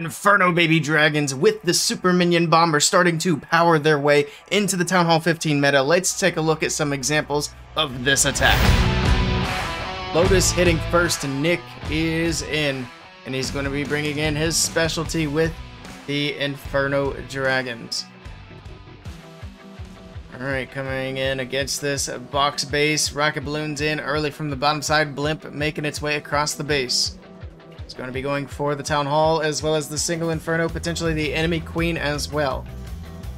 Inferno baby dragons with the super minion bomber starting to power their way into the Town Hall 15 meta. Let's take a look at some examples of this attack. Lotus hitting first, Nick is in, and he's going to be bringing in his specialty with the Inferno dragons. Alright, coming in against this box base, rocket balloons in early from the bottom side, blimp making its way across the base. It's going to be going for the Town Hall as well as the single Inferno, potentially the enemy queen as well.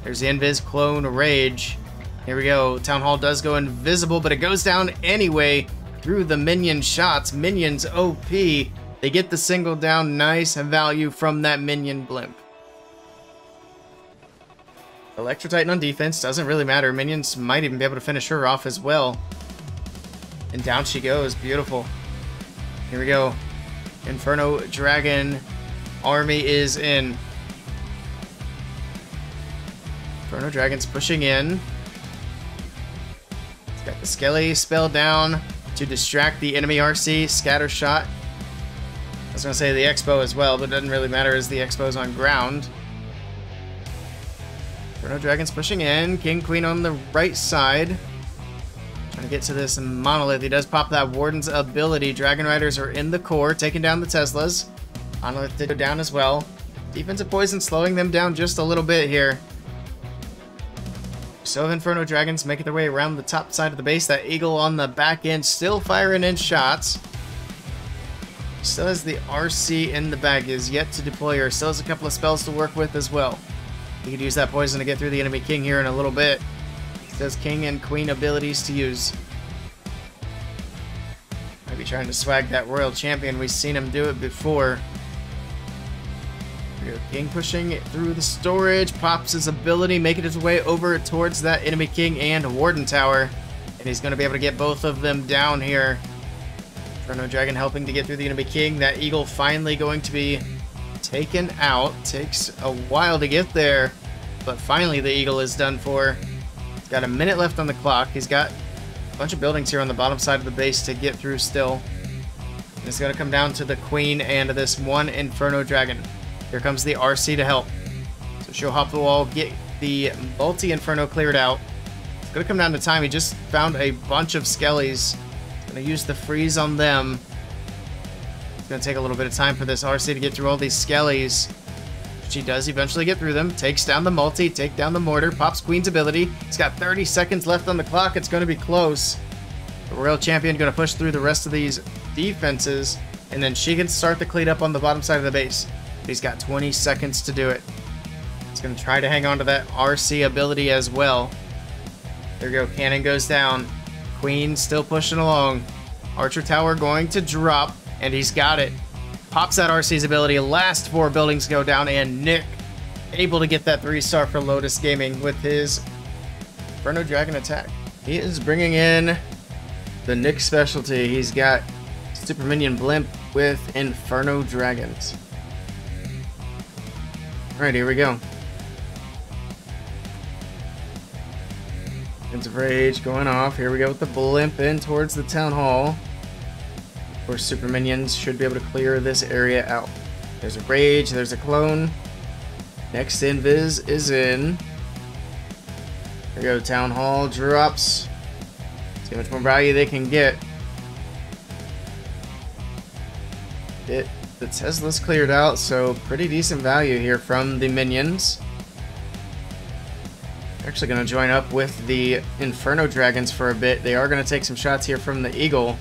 There's the Invis clone Rage. Here we go. Town Hall does go invisible, but it goes down anyway through the minion shots. Minions OP. They get the single down. Nice value from that minion blimp. Electro Titan on defense. Doesn't really matter. Minions might even be able to finish her off as well. And down she goes. Beautiful. Here we go. Inferno Dragon army is in. Inferno Dragon's pushing in. It's got the Skelly spell down to distract the enemy RC. Scatter shot. I was going to say the Expo as well, but it doesn't really matter as the Expo's on ground. Inferno Dragon's pushing in. King Queen on the right side. Trying to get to this Monolith. He does pop that Warden's ability. Dragon Riders are in the core, taking down the Teslas. Monolith did go down as well. Defensive Poison slowing them down just a little bit here. So Inferno Dragons making their way around the top side of the base. That Eagle on the back end still firing in shots. Still has the RC in the bag. Is yet to deploy her. Still has a couple of spells to work with as well. He could use that poison to get through the enemy king here in a little bit. Does king and queen abilities to use. Might be trying to swag that royal champion. We've seen him do it before. King pushing through the storage, pops his ability, making his way over towards that enemy king and warden tower. And he's going to be able to get both of them down here. Inferno Dragon helping to get through the enemy king. That eagle finally going to be taken out. Takes a while to get there, but finally the eagle is done for. He's got a minute left on the clock. He's got a bunch of buildings here on the bottom side of the base to get through still. And it's going to come down to the queen and this one Inferno Dragon. Here comes the RC to help. So she'll hop the wall, get the multi-Inferno cleared out. It's going to come down to time. He just found a bunch of Skellies. Going to use the freeze on them. It's going to take a little bit of time for this RC to get through all these Skellies. She does eventually get through them. Takes down the multi, take down the mortar, pops Queen's ability. He's got 30 seconds left on the clock. It's going to be close. The Royal Champion going to push through the rest of these defenses, and then she can start the cleat up on the bottom side of the base. He's got 20 seconds to do it. He's going to try to hang on to that RC ability as well. There we go. Cannon goes down. Queen still pushing along. Archer Tower going to drop, and he's got it. Pops that RC's ability. Last 4 buildings go down, and Nick able to get that 3-star for Lotus Gaming with his Inferno Dragon attack. He is bringing in the Nick specialty. He's got Super Minion Blimp with Inferno Dragons. Alright, here we go. Defensive Rage going off. Here we go with the blimp in towards the Town Hall. Of course, Super Minions should be able to clear this area out. There's a Rage, there's a clone. Next Invis is in. Here we go, Town Hall drops. See how much more value they can get. The Tesla's cleared out, so pretty decent value here from the minions. They're actually going to join up with the Inferno Dragons for a bit. They are going to take some shots here from the Eagle.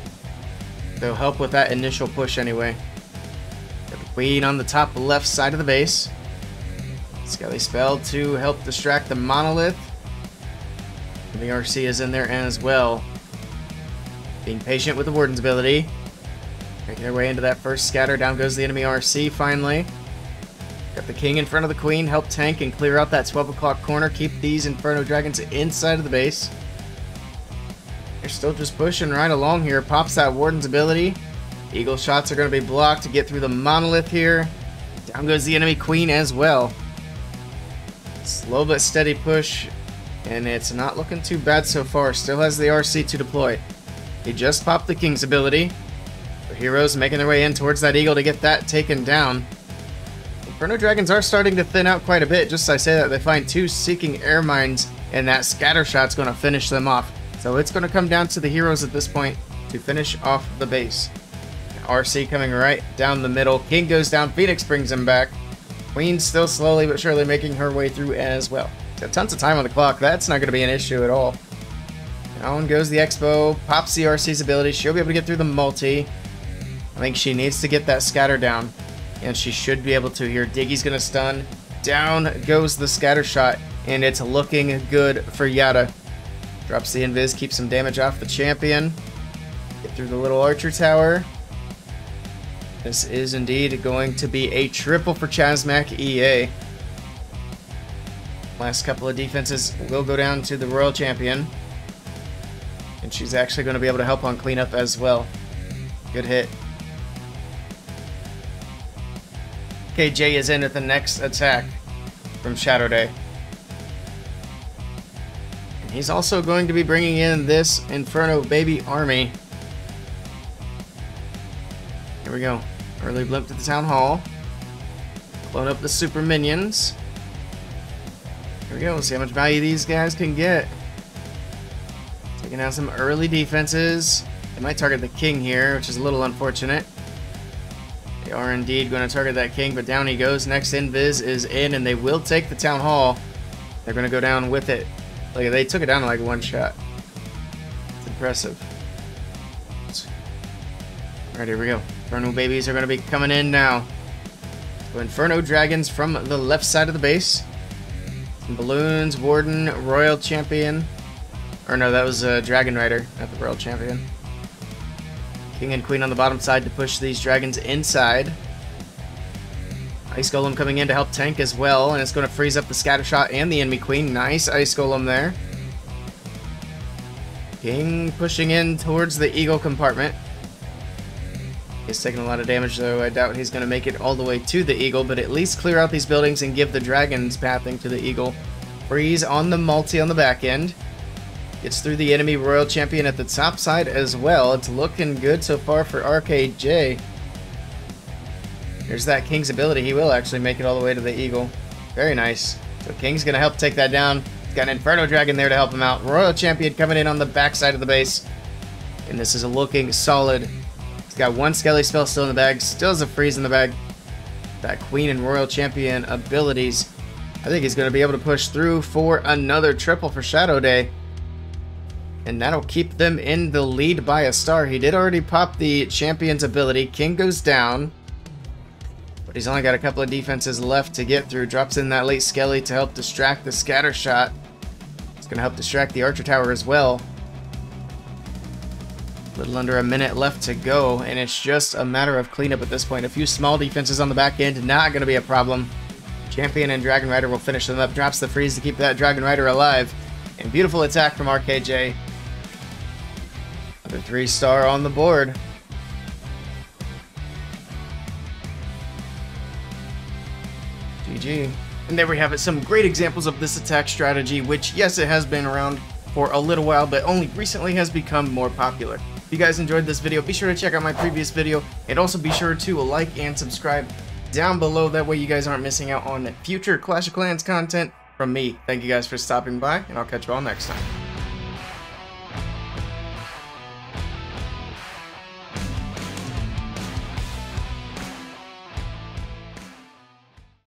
They'll help with that initial push anyway. Got the Queen on the top left side of the base. Skelly spell to help distract the Monolith. And the RC is in there as well. Being patient with the Warden's ability. Making their way into that first scatter. Down goes the enemy RC finally. Got the King in front of the Queen. Help tank and clear out that 12 o'clock corner. Keep these Inferno Dragons inside of the base. They're still just pushing right along here. Pops that Warden's ability. Eagle shots are going to be blocked to get through the Monolith here. Down goes the enemy Queen as well. Slow but steady push. And it's not looking too bad so far. Still has the RC to deploy. He just popped the King's ability. The heroes making their way in towards that Eagle to get that taken down. Inferno Dragons are starting to thin out quite a bit. Just as I say that, they find 2 Seeking Air Mines, and that scatter shot's going to finish them off. So it's going to come down to the heroes at this point to finish off the base. RC coming right down the middle. King goes down. Phoenix brings him back. Queen still slowly but surely making her way through as well. Got tons of time on the clock. That's not going to be an issue at all. Down goes the Expo. Pops the RC's ability. She'll be able to get through the multi. I think she needs to get that scatter down. And she should be able to here. Diggy's going to stun. Down goes the scatter shot. And it's looking good for Yatta. Drops the invis. Keeps some damage off the champion. Get through the little archer tower. This is indeed going to be a triple for Chazmac EA. Last couple of defenses will go down to the Royal Champion. And she's actually going to be able to help on cleanup as well. Good hit. KJ is in at the next attack from Shadow Day. And he's also going to be bringing in this Inferno baby army. Here we go. Early blimp to the Town Hall. Load up the super minions. Here we go. See how much value these guys can get. Taking out some early defenses. They might target the king here, which is a little unfortunate. They are indeed going to target that king, but down he goes. Next invis is in, and they will take the Town Hall. They're going to go down with it. Like, they took it down in like one shot. It's impressive. Alright, here we go. Inferno babies are going to be coming in now. So Inferno Dragons from the left side of the base. Some balloons, Warden, Royal Champion. Or no, that was Dragon Rider, not the Royal Champion. King and Queen on the bottom side to push these dragons inside. Ice Golem coming in to help tank as well, and it's going to freeze up the scatter shot and the enemy Queen. Nice Ice Golem there. King pushing in towards the Eagle compartment. He's taking a lot of damage, though. I doubt he's going to make it all the way to the Eagle, but at least clear out these buildings and give the dragons pathing to the Eagle. Freeze on the multi on the back end. Gets through the enemy Royal Champion at the top side as well. It's looking good so far for RKJ. Here's that King's ability. He will actually make it all the way to the Eagle. Very nice. So King's going to help take that down. He's got an Inferno Dragon there to help him out. Royal Champion coming in on the back side of the base. And this is looking solid. He's got one Skelly spell still in the bag. Still has a freeze in the bag. That Queen and Royal Champion abilities. I think he's going to be able to push through for another triple for Shadow Day. And that'll keep them in the lead by a star. He did already pop the Champion's ability. King goes down. But he's only got a couple of defenses left to get through. Drops in that late Skelly to help distract the scatter shot. It's going to help distract the Archer Tower as well. A little under a minute left to go. And it's just a matter of cleanup at this point. A few small defenses on the back end. Not going to be a problem. Champion and Dragon Rider will finish them up. Drops the freeze to keep that Dragon Rider alive. And beautiful attack from RKJ. Another 3-star on the board. GG. And there we have it, some great examples of this attack strategy, which, yes, it has been around for a little while, but only recently has become more popular. If you guys enjoyed this video, be sure to check out my previous video, and also be sure to like and subscribe down below. That way you guys aren't missing out on future Clash of Clans content from me. Thank you guys for stopping by, and I'll catch you all next time.